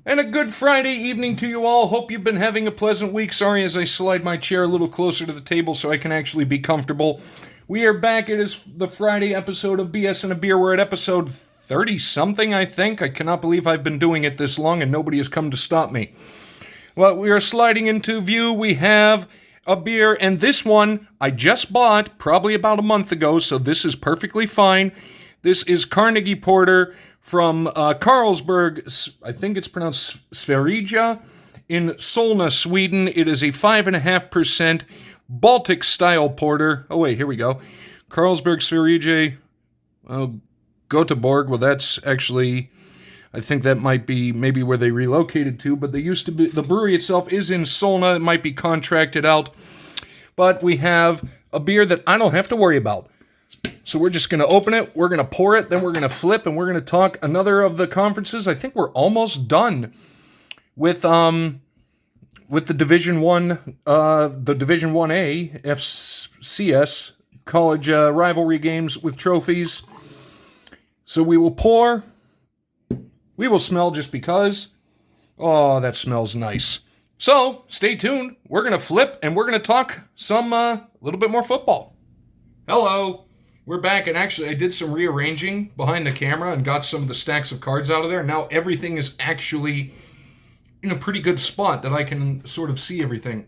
And a good Friday evening to you all. Hope you've been having a pleasant week. Sorry as I slide my chair a little closer to the table so I can actually be comfortable. We are back. It is the Friday episode of BS and a Beer. We're at episode 30-something, I think. I cannot believe I've been doing it this long and nobody has come to stop me. Well, we are sliding into view. We have a beer, and this one I just bought probably about a month ago, so this is perfectly fine. This is Carnegie Porter from Carlsberg. I think it's pronounced Sverige in Solna, Sweden. It is a 5.5% Baltic style porter. Oh wait, here we go. Carlsberg Sverige. Göteborg. Well, that's actually, I think that might be maybe where they relocated to, but they used to be, the brewery itself is in Solna. It might be contracted out. But we have a beer that I don't have to worry about. So we're just going to open it, we're going to pour it, then we're going to flip, and we're going to talk another of the conferences. I think we're almost done with the Division 1, the Division 1A FCS college rivalry games with trophies. So we will pour, we will smell just because. Oh, that smells nice. So stay tuned. We're going to flip, and we're going to talk some little bit more football. Hello. We're back, and actually I did some rearranging behind the camera and got some of the stacks of cards out of there. Now everything is actually in a pretty good spot that I can sort of see everything.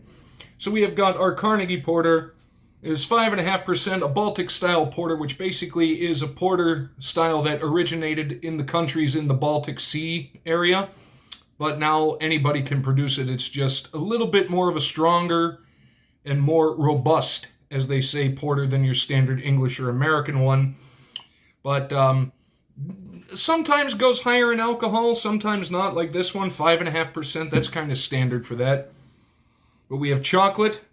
So we have got our Carnegie Porter. It is 5.5%, a Baltic-style porter, which basically is a porter style that originated in the countries in the Baltic Sea area. But now anybody can produce it. It's just a little bit more of a stronger and more robust, as they say, porter than your standard English or American one. But sometimes goes higher in alcohol, sometimes not, like this one, 5.5%. That's kind of standard for that. But we have chocolate.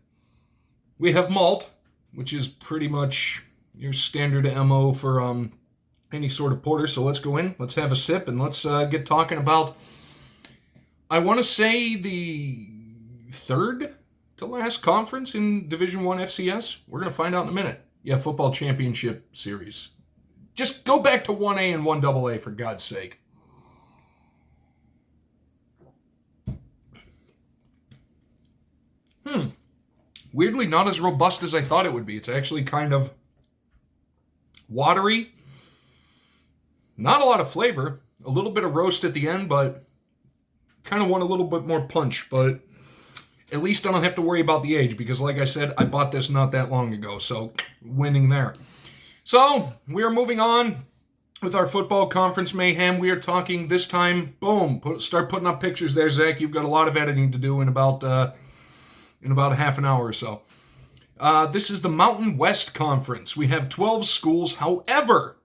We have malt, which is pretty much your standard MO for any sort of porter. So let's go in, let's have a sip, and let's get talking about, I want to say, the third to last conference in Division 1 FCS? We're going to find out in a minute. Yeah, football championship series. Just go back to 1A and 1AA, for God's sake. Weirdly, not as robust as I thought it would be. It's actually kind of watery. Not a lot of flavor. A little bit of roast at the end, but kind of want a little bit more punch, but at least I don't have to worry about the age, because like I said, I bought this not that long ago, so winning there. So, we are moving on with our football conference mayhem. We are talking this time, boom, start putting up pictures there, Zach. You've got a lot of editing to do in about a half an hour or so. This is the Mountain West Conference. We have 12 schools. However,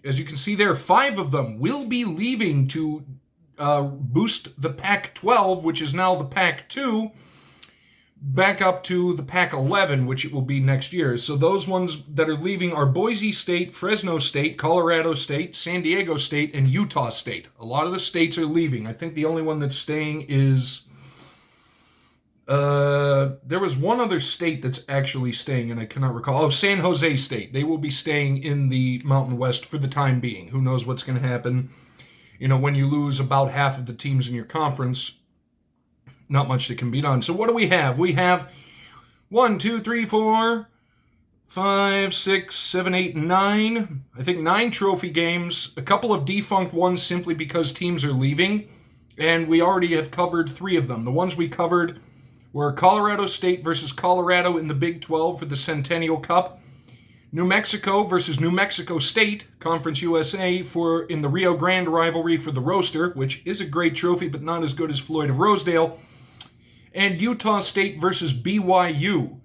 as you can see there, 5 of them will be leaving to boost the Pac-12, which is now the Pac-2, back up to the Pac-11, which it will be next year. So those ones that are leaving are Boise State, Fresno State, Colorado State, San Diego State, and Utah State. A lot of the states are leaving. I think the only one that's staying is there was one other state that's actually staying, and I cannot recall. Oh, San Jose State. They will be staying in the Mountain West for the time being. Who knows what's going to happen? You know, when you lose about half of the teams in your conference, not much that can be done. So what do we have? We have 1, 2, 3, 4, 5, 6, 7, 8, 9. I think 9 trophy games. A couple of defunct ones simply because teams are leaving. And we already have covered 3 of them. The ones we covered were Colorado State versus Colorado in the Big 12 for the Centennial Cup. New Mexico versus New Mexico State, Conference USA, in the Rio Grande rivalry for the Roaster, which is a great trophy, but not as good as Floyd of Rosedale. And Utah State versus BYU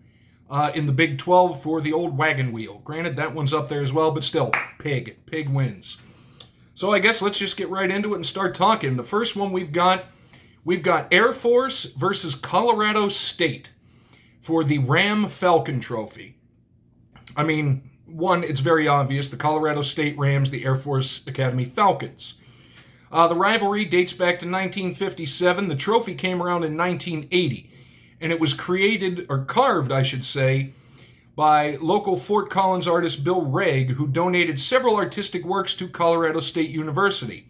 in the Big 12 for the old wagon wheel. Granted, that one's up there as well, but still, Pig wins. So I guess let's just get right into it and start talking. The first one we've got Air Force versus Colorado State for the Ram Falcon Trophy. I mean, one, it's very obvious, the Colorado State Rams, the Air Force Academy Falcons. The rivalry dates back to 1957. The trophy came around in 1980, and it was created, or carved, I should say, by local Fort Collins artist Bill Regg, who donated several artistic works to Colorado State University.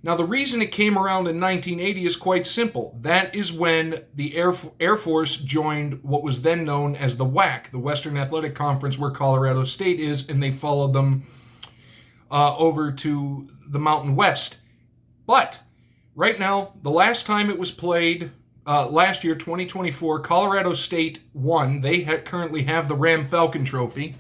Now, the reason it came around in 1980 is quite simple. That is when the Air Force joined what was then known as the WAC, the Western Athletic Conference, where Colorado State is, and they followed them over to the Mountain West. But right now, the last time it was played, last year, 2024, Colorado State won. They currently have the Ram Falcon Trophy.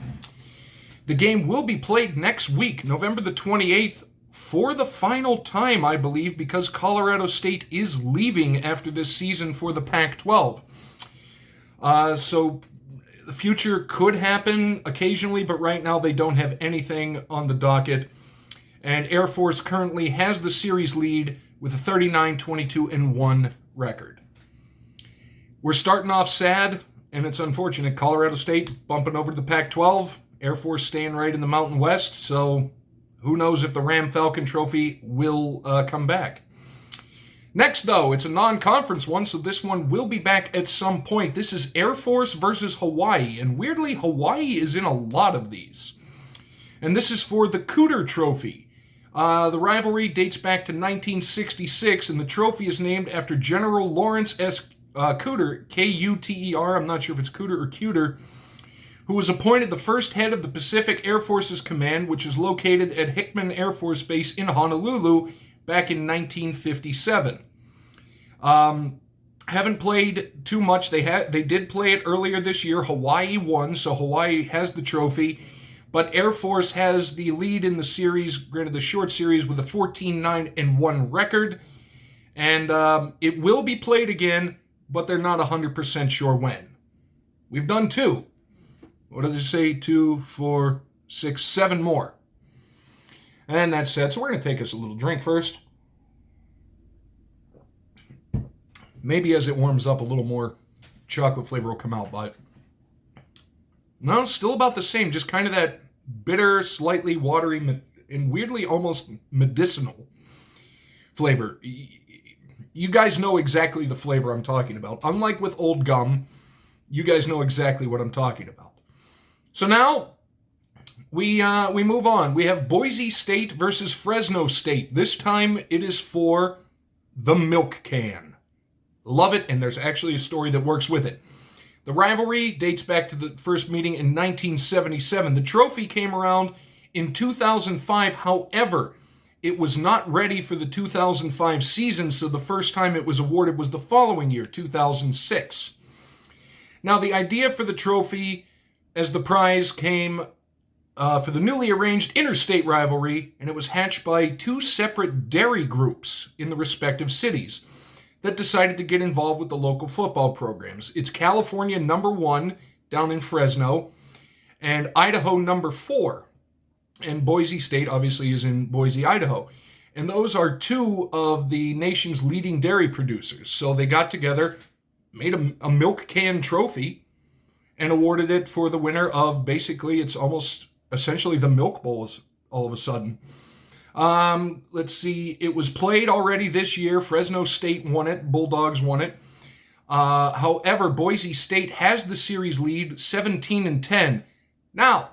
The game will be played next week, November the 28th, for the final time, I believe, because Colorado State is leaving after this season for the Pac-12. So the future could happen occasionally, but right now they don't have anything on the docket. And Air Force currently has the series lead with a 39-22-1 record. We're starting off sad, and it's unfortunate. Colorado State bumping over to the Pac-12, Air Force staying right in the Mountain West, so who knows if the Ram Falcon Trophy will come back. Next, though, it's a non-conference one, so this one will be back at some point. This is Air Force versus Hawaii, and weirdly, Hawaii is in a lot of these. And this is for the Cooter Trophy. The rivalry dates back to 1966, and the trophy is named after General Lawrence S. Cooter, K-U-T-E-R, I'm not sure if it's Cooter or Cuter, who was appointed the first head of the Pacific Air Forces Command, which is located at Hickman Air Force Base in Honolulu back in 1957. Haven't played too much. They did play it earlier this year. Hawaii won, so Hawaii has the trophy. But Air Force has the lead in the series, granted the short series, with a 14-9-1 record. And it will be played again, but they're not 100% sure when. We've done 2. What did it say? 2, 4, 6, 7 more. And that's set. So we're going to take us a little drink first. Maybe as it warms up a little more, chocolate flavor will come out, but no, still about the same. Just kind of that bitter, slightly watery, and weirdly almost medicinal flavor. You guys know exactly the flavor I'm talking about. Unlike with old gum, you guys know exactly what I'm talking about. So now we move on. We have Boise State versus Fresno State. This time it is for the milk can. Love it, and there's actually a story that works with it. The rivalry dates back to the first meeting in 1977. The trophy came around in 2005. However, it was not ready for the 2005 season, so the first time it was awarded was the following year, 2006. Now, the idea for the trophy as the prize came for the newly arranged interstate rivalry, and it was hatched by 2 separate dairy groups in the respective cities that decided to get involved with the local football programs. It's California number 1 down in Fresno, and Idaho number 4. And Boise State obviously is in Boise, Idaho. And those are 2 of the nation's leading dairy producers. So they got together, made a milk can trophy, and awarded it for the winner of basically, it's almost essentially the Milk Bowl all of a sudden. Let's see, it was played already this year. Fresno State won it, Bulldogs won it. However, Boise State has the series lead, 17-10. Now,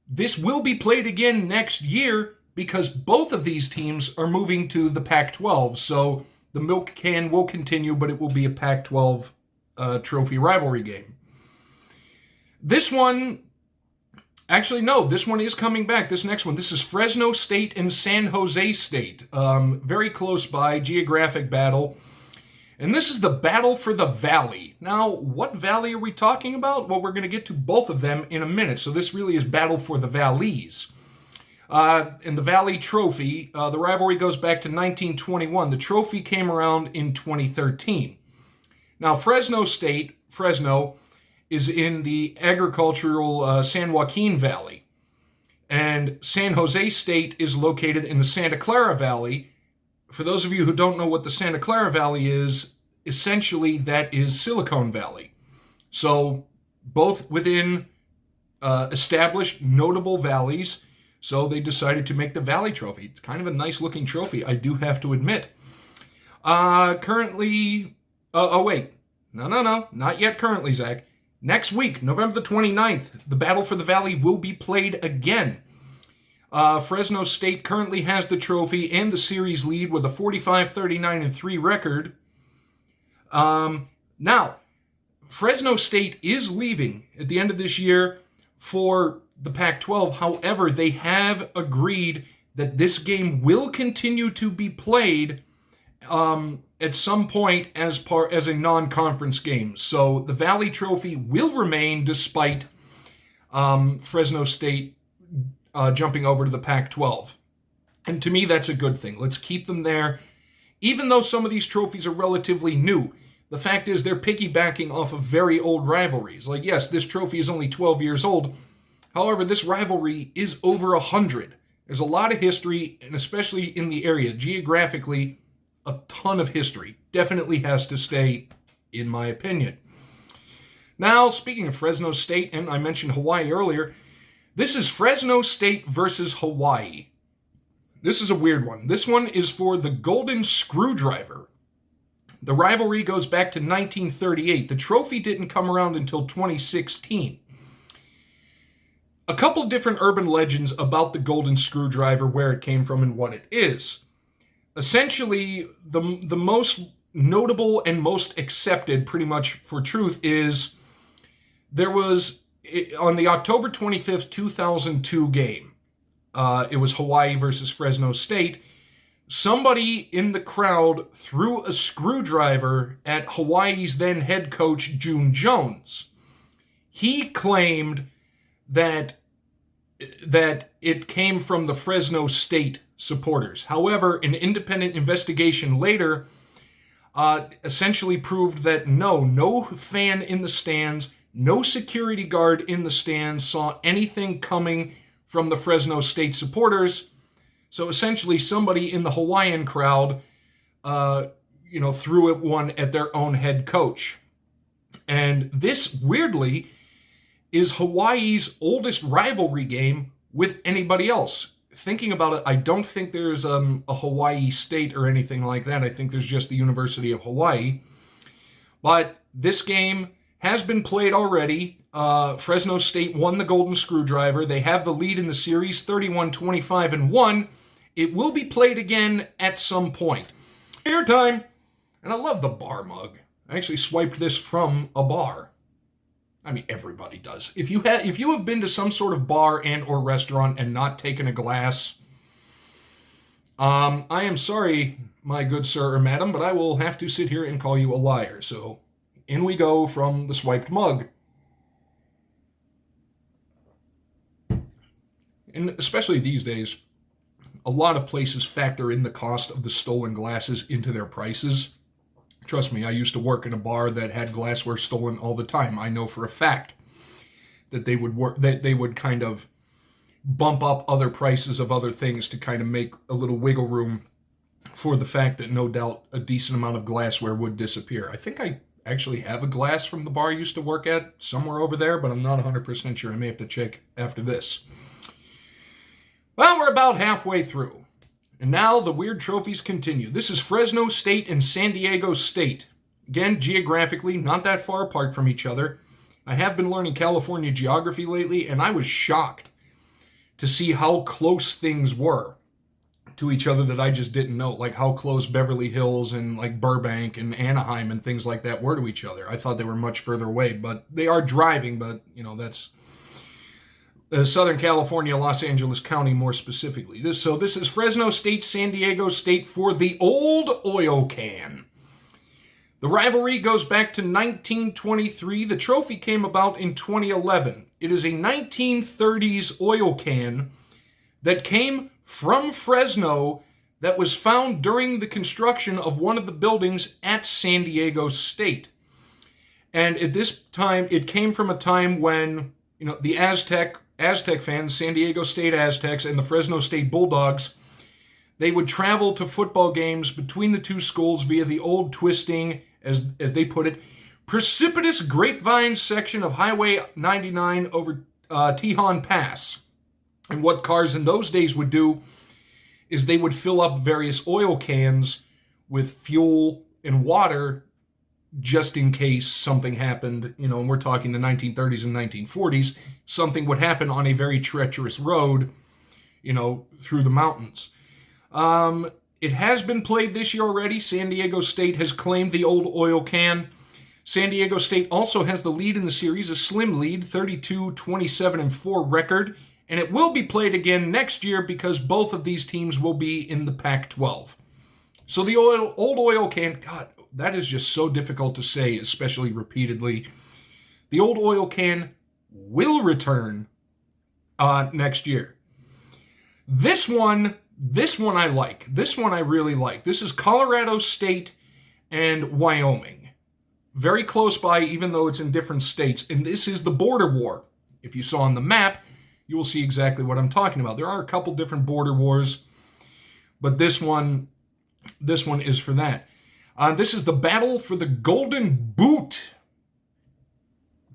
this will be played again next year because both of these teams are moving to the Pac-12. So the milk can will continue, but it will be a Pac-12 trophy rivalry game. This one, actually no, this one is coming back, this next one. This is Fresno State and San Jose State. Very close by, geographic battle. And this is the battle for the Valley. Now, what valley are we talking about? Well, we're going to get to both of them in a minute. So this really is battle for the Valleys. And the Valley Trophy, the rivalry goes back to 1921. The trophy came around in 2013. Now, Fresno, is in the agricultural San Joaquin Valley. And San Jose State is located in the Santa Clara Valley. For those of you who don't know what the Santa Clara Valley is, essentially that is Silicon Valley. So both within established notable valleys, so they decided to make the Valley Trophy. It's kind of a nice looking trophy, I do have to admit. Currently, no, not yet currently, Zach. Next week, November the 29th, the Battle for the Valley will be played again. Fresno State currently has the trophy and the series lead with a 45-39-3 record. Now, Fresno State is leaving at the end of this year for the Pac-12. However, they have agreed that this game will continue to be played at some point as a non-conference game. So the Valley Trophy will remain despite Fresno State jumping over to the Pac-12. And to me, that's a good thing. Let's keep them there. Even though some of these trophies are relatively new, the fact is they're piggybacking off of very old rivalries. Like, yes, this trophy is only 12 years old. However, this rivalry is over 100. There's a lot of history, and especially in the area, geographically, a ton of history. Definitely has to stay, in my opinion. Now, speaking of Fresno State, and I mentioned Hawaii earlier, this is Fresno State versus Hawaii. This is a weird one. This one is for the Golden Screwdriver. The rivalry goes back to 1938. The trophy didn't come around until 2016. A couple different urban legends about the Golden Screwdriver, where it came from and what it is. Essentially, the most notable and most accepted, pretty much for truth, is there was, on the October 25th, 2002 game, it was Hawaii versus Fresno State, somebody in the crowd threw a screwdriver at Hawaii's then head coach, June Jones. He claimed that it came from the Fresno State supporters. However, an independent investigation later essentially proved that no fan in the stands, no security guard in the stands saw anything coming from the Fresno State supporters. So essentially somebody in the Hawaiian crowd, threw one at their own head coach. And this, weirdly, is Hawaii's oldest rivalry game with anybody else. Thinking about it, I don't think there's a Hawaii State or anything like that. I think there's just the University of Hawaii. But this game has been played already. Fresno State won the Golden Screwdriver. They have the lead in the series, 31-25-1. It will be played again at some point. Beer time! And I love the bar mug. I actually swiped this from a bar. I mean, everybody does. If you have been to some sort of bar and or restaurant and not taken a glass, I am sorry, my good sir or madam, but I will have to sit here and call you a liar. So, in we go from the swiped mug. And especially these days, a lot of places factor in the cost of the stolen glasses into their prices. Trust me, I used to work in a bar that had glassware stolen all the time. I know for a fact that they would kind of bump up other prices of other things to kind of make a little wiggle room for the fact that no doubt a decent amount of glassware would disappear. I think I actually have a glass from the bar I used to work at somewhere over there, but I'm not 100% sure. I may have to check after this. Well, we're about halfway through. And now the weird trophies continue. This is Fresno State and San Diego State. Again, geographically, not that far apart from each other. I have been learning California geography lately, and I was shocked to see how close things were to each other that I just didn't know. Like how close Beverly Hills and like Burbank and Anaheim and things like that were to each other. I thought they were much further away, but they are driving, but, that's Southern California, Los Angeles County more specifically. This is Fresno State, San Diego State for the old oil can. The rivalry goes back to 1923. The trophy came about in 2011. It is a 1930s oil can that came from Fresno that was found during the construction of one of the buildings at San Diego State. And at this time, it came from a time when, the Aztec fans, San Diego State Aztecs and the Fresno State Bulldogs, they would travel to football games between the two schools via the old twisting, as they put it, precipitous grapevine section of Highway 99 over Tejon Pass. And what cars in those days would do is they would fill up various oil cans with fuel and water just in case something happened, and we're talking the 1930s and 1940s, something would happen on a very treacherous road, through the mountains. It has been played this year already. San Diego State has claimed the old oil can. San Diego State also has the lead in the series, a slim lead, 32-27-4 record, and it will be played again next year because both of these teams will be in the Pac-12. So the old oil can, God, that is just so difficult to say, especially repeatedly. The old oil can will return next year. This one I like. This one I really like. This is Colorado State and Wyoming. Very close by, even though it's in different states. And this is the border war. If you saw on the map, you will see exactly what I'm talking about. There are a couple different border wars, but this one is for that. This is the battle for the Golden Boot.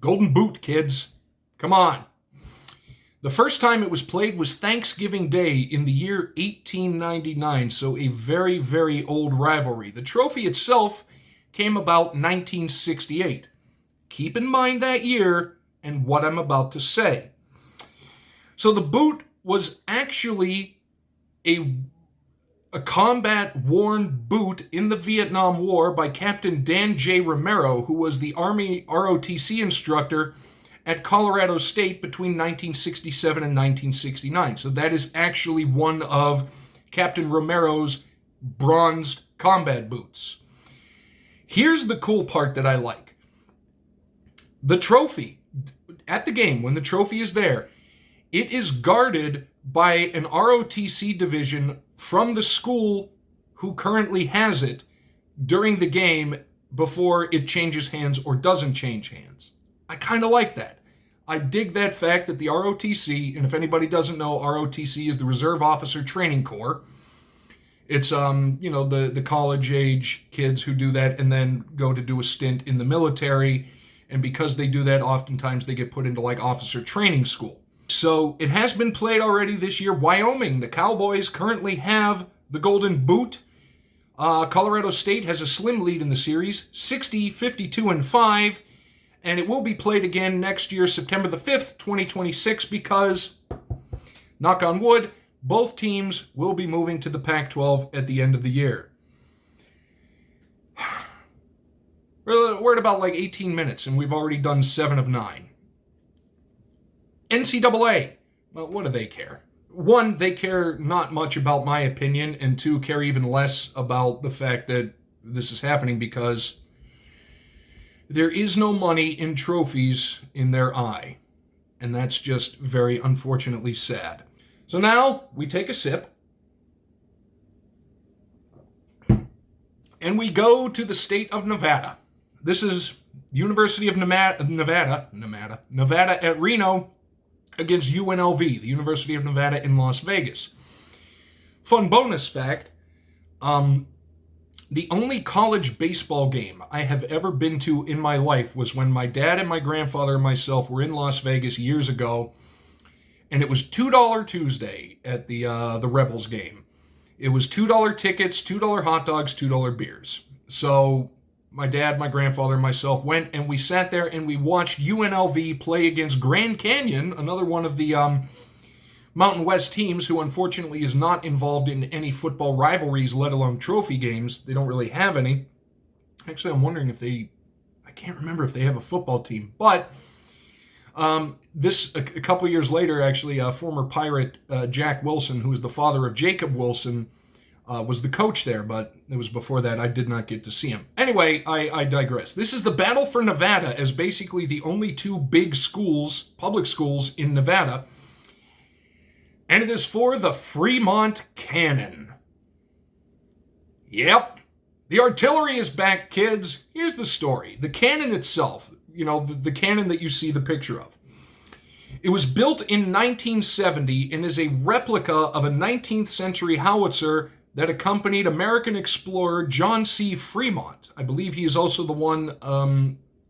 Golden Boot, kids. Come on. The first time it was played was Thanksgiving Day in the year 1899, so a very, very old rivalry. The trophy itself came about 1968. Keep in mind that year and what I'm about to say. So the boot was actually a combat-worn boot in the Vietnam War by Captain Dan J. Romero, who was the Army ROTC instructor at Colorado State between 1967 and 1969. So that is actually one of Captain Romero's bronzed combat boots. Here's the cool part that I like. The trophy, at the game, when the trophy is there, it is guarded by an ROTC division from the school who currently has it during the game before it changes hands or doesn't change hands. I kind of like that. I dig that fact that the ROTC, and if anybody doesn't know, ROTC is the Reserve Officer Training Corps. It's, the college-age kids who do that and then go to do a stint in the military. And because they do that, oftentimes they get put into, officer training school. So it has been played already this year. Wyoming, the Cowboys, currently have the Golden Boot. Colorado State has a slim lead in the series, 60-52-5. And it will be played again next year, September the 5th, 2026, because, knock on wood, both teams will be moving to the Pac-12 at the end of the year. We're at about 18 minutes, and we've already done 7 of 9. NCAA. Well, what do they care? 1, they care not much about my opinion, and 2, care even less about the fact that this is happening because there is no money in trophies in their eye. And that's just very unfortunately sad. So now we take a sip and we go to the state of Nevada. This is University of Nevada at Reno against UNLV, the University of Nevada in Las Vegas. Fun bonus fact, the only college baseball game I have ever been to in my life was when my dad and my grandfather and myself were in Las Vegas years ago. And it was $2 Tuesday at the Rebels game. It was $2 tickets, $2 hot dogs, $2 beers. So my dad, my grandfather, and myself went, and we sat there and we watched UNLV play against Grand Canyon, another one of the Mountain West teams who unfortunately is not involved in any football rivalries, let alone trophy games. They don't really have any. Actually, I'm wondering if I can't remember if they have a football team. But a couple years later, actually, former Pirate Jack Wilson, who is the father of Jacob Wilson, was the coach there, but it was before that. I did not get to see him. Anyway, I digress. This is the battle for Nevada as basically the only 2 big schools, public schools in Nevada. And it is for the Fremont Cannon. Yep. The artillery is back, kids. Here's the story. The cannon itself, the cannon that you see the picture of. It was built in 1970 and is a replica of a 19th century howitzer that accompanied American explorer John C. Fremont. I believe he is also the one,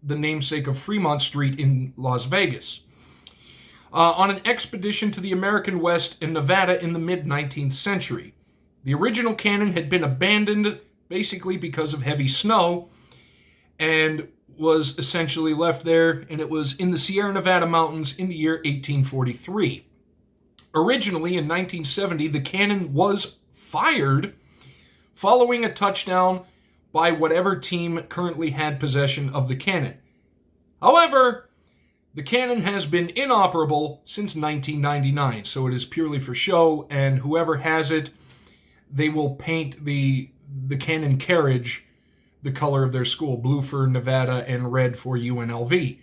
the namesake of Fremont Street in Las Vegas. On an expedition to the American West in Nevada in the mid-19th century. The original cannon had been abandoned basically because of heavy snow and was essentially left there, and it was in the Sierra Nevada mountains in the year 1843. Originally, in 1970, the cannon was fired following a touchdown by whatever team currently had possession of the cannon. However, the cannon has been inoperable since 1999, so it is purely for show, and whoever has it, they will paint the cannon carriage the color of their school, blue for Nevada and red for UNLV.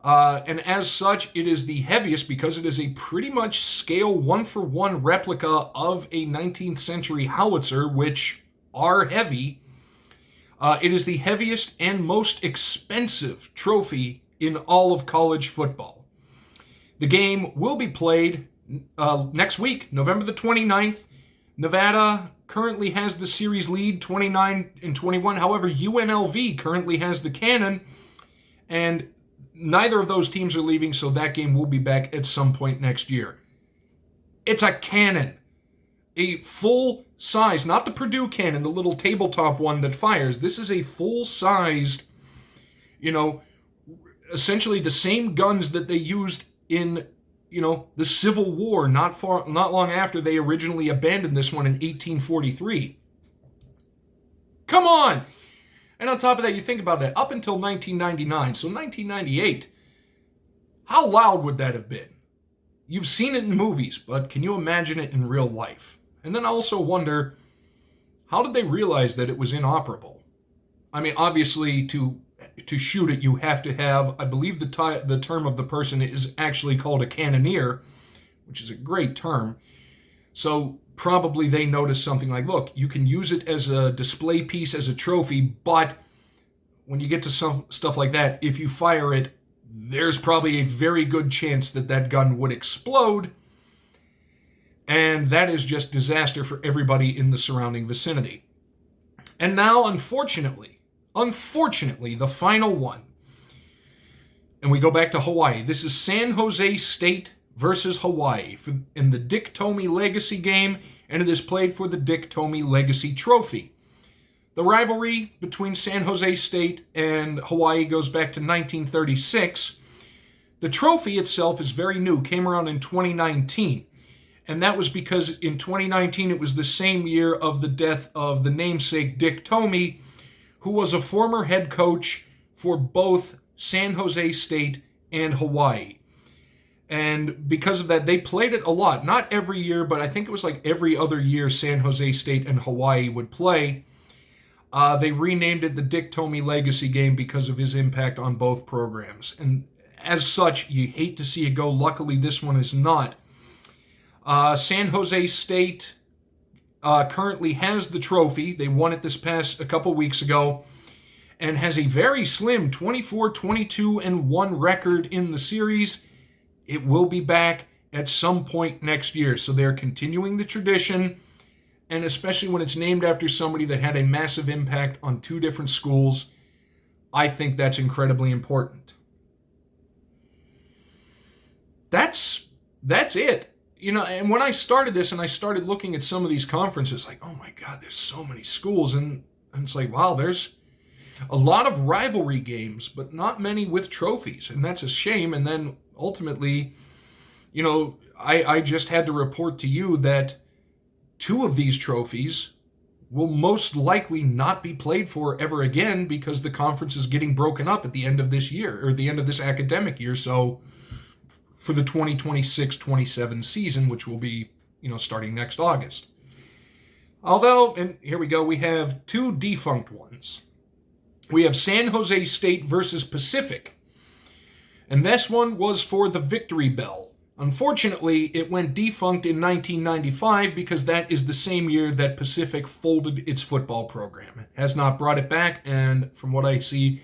And as such, it is the heaviest because it is a pretty much scale 1-for-1 replica of a 19th century howitzer, which are heavy. It is the heaviest and most expensive trophy in all of college football. The game will be played next week, November the 29th. Nevada currently has the series lead, 29-21. However, UNLV currently has the cannon, and neither of those teams are leaving, so that game will be back at some point next year. It's a cannon. A full size, not the Purdue cannon, the little tabletop one that fires. This is a full-sized, essentially the same guns that they used in, the Civil War, not long after they originally abandoned this one in 1843. Come on! And on top of that, you think about that, up until 1999, so 1998, how loud would that have been? You've seen it in movies, but can you imagine it in real life? And then I also wonder, how did they realize that it was inoperable? I mean, obviously, to shoot it, you have to have, I believe the term of the person is actually called a cannoneer, which is a great term. So probably they noticed something like, look, you can use it as a display piece, as a trophy, but when you get to some stuff like that, if you fire it, there's probably a very good chance that that gun would explode, and that is just disaster for everybody in the surrounding vicinity. And now, unfortunately, the final one, and we go back to Hawaii. This is San Jose State versus Hawaii in the Dick Tomey Legacy game, and it is played for the Dick Tomey Legacy Trophy. The rivalry between San Jose State and Hawaii goes back to 1936. The trophy itself is very new, came around in 2019, and that was because in 2019 it was the same year of the death of the namesake Dick Tomey, who was a former head coach for both San Jose State and Hawaii. And because of that, they played it a lot. Not every year, but I think it was like every other year San Jose State and Hawaii would play. They renamed it the Dick Tomey Legacy Game because of his impact on both programs. And as such, you hate to see it go. Luckily, this one is not. San Jose State currently has the trophy. They won it a couple weeks ago, and has a very slim 24-22-1 record in the series. It will be back at some point next year. So they're continuing the tradition, and especially when it's named after somebody that had a massive impact on two different schools, I think that's incredibly important. That's it. And when I started this and I started looking at some of these conferences, like, oh my God, there's so many schools. And it's like, wow, there's a lot of rivalry games, but not many with trophies. And that's a shame. And then ultimately, I just had to report to you that two of these trophies will most likely not be played for ever again because the conference is getting broken up at the end of this year, or the end of this academic year. So for the 2026-27 season, which will be, starting next August. Although, and here we go, we have two defunct ones. We have San Jose State versus Pacific. And this one was for the Victory Bell. Unfortunately, it went defunct in 1995 because that is the same year that Pacific folded its football program. It has not brought it back, and from what I see,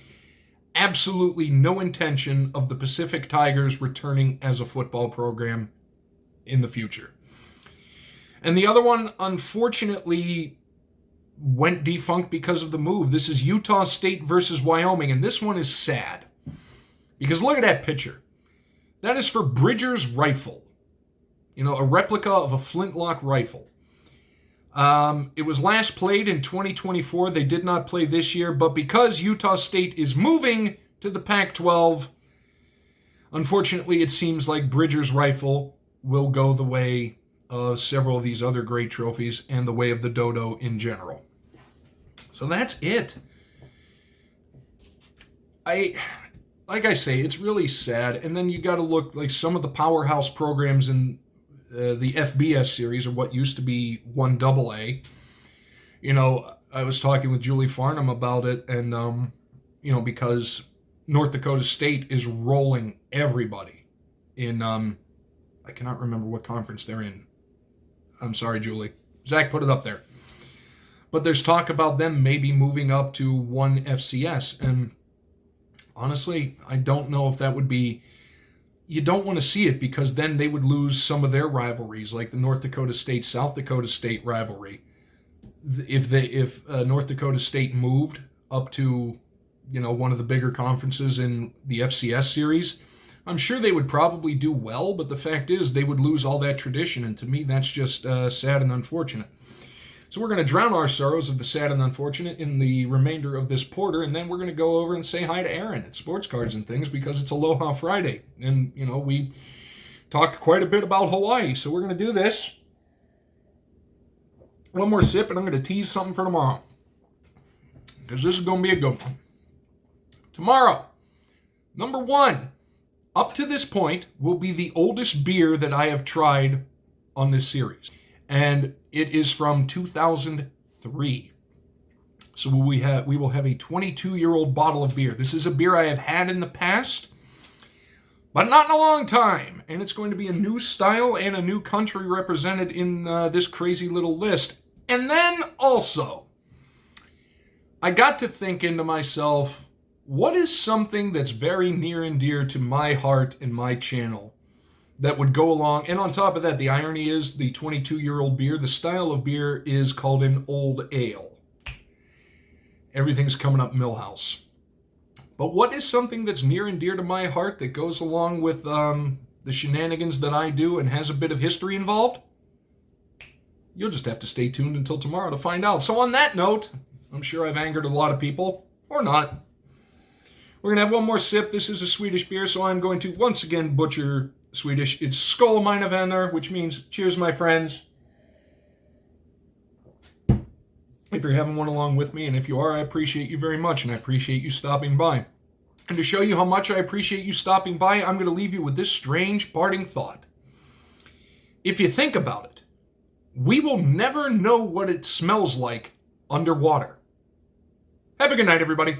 absolutely no intention of the Pacific Tigers returning as a football program in the future. And the other one, unfortunately, went defunct because of the move. This is Utah State versus Wyoming, and this one is sad. Because look at that picture. That is for Bridger's rifle. A replica of a flintlock rifle. It was last played in 2024. They did not play this year, but because Utah State is moving to the Pac-12, unfortunately, it seems like Bridger's rifle will go the way of several of these other great trophies and the way of the dodo in general. So that's it. Like I say, it's really sad. And then you got to look like some of the powerhouse programs in the FBS series, or what used to be 1AA. You know, I was talking with Julie Farnham about it, and because North Dakota State is rolling everybody in. I cannot remember what conference they're in. I'm sorry, Julie. Zach put it up there. But there's talk about them maybe moving up to 1 FCS, and honestly, I don't know if that would be... You don't want to see it, because then they would lose some of their rivalries, like the North Dakota State-South Dakota State rivalry. If North Dakota State moved up to, one of the bigger conferences in the FCS series, I'm sure they would probably do well, but the fact is they would lose all that tradition, and to me that's just sad and unfortunate. So we're going to drown our sorrows of the sad and unfortunate in the remainder of this porter, and then we're going to go over and say hi to Aaron at Sports Cards and Things, because it's Aloha Friday. And, we talked quite a bit about Hawaii, so we're going to do this. One more sip, and I'm going to tease something for tomorrow, because this is going to be a good one. Tomorrow, number 1, up to this point, will be the oldest beer that I have tried on this series. And it is from 2003. So we will have a 22-year-old bottle of beer. This is a beer I have had in the past, but not in a long time. And it's going to be a new style and a new country represented in this crazy little list. And then also, I got to thinking to myself, what is something that's very near and dear to my heart and my channel that would go along? And on top of that, the irony is the 22-year-old beer, the style of beer is called an old ale. Everything's coming up Millhouse. But what is something that's near and dear to my heart that goes along with the shenanigans that I do and has a bit of history involved? You'll just have to stay tuned until tomorrow to find out. So on that note, I'm sure I've angered a lot of people, or not. We're going to have one more sip. This is a Swedish beer, so I'm going to once again butcher Swedish. It's Skål mina vänner, which means cheers, my friends. If you're having one along with me, and if you are, I appreciate you very much, and I appreciate you stopping by. And to show you how much I appreciate you stopping by, I'm going to leave you with this strange parting thought. If you think about it, we will never know what it smells like underwater. Have a good night, everybody.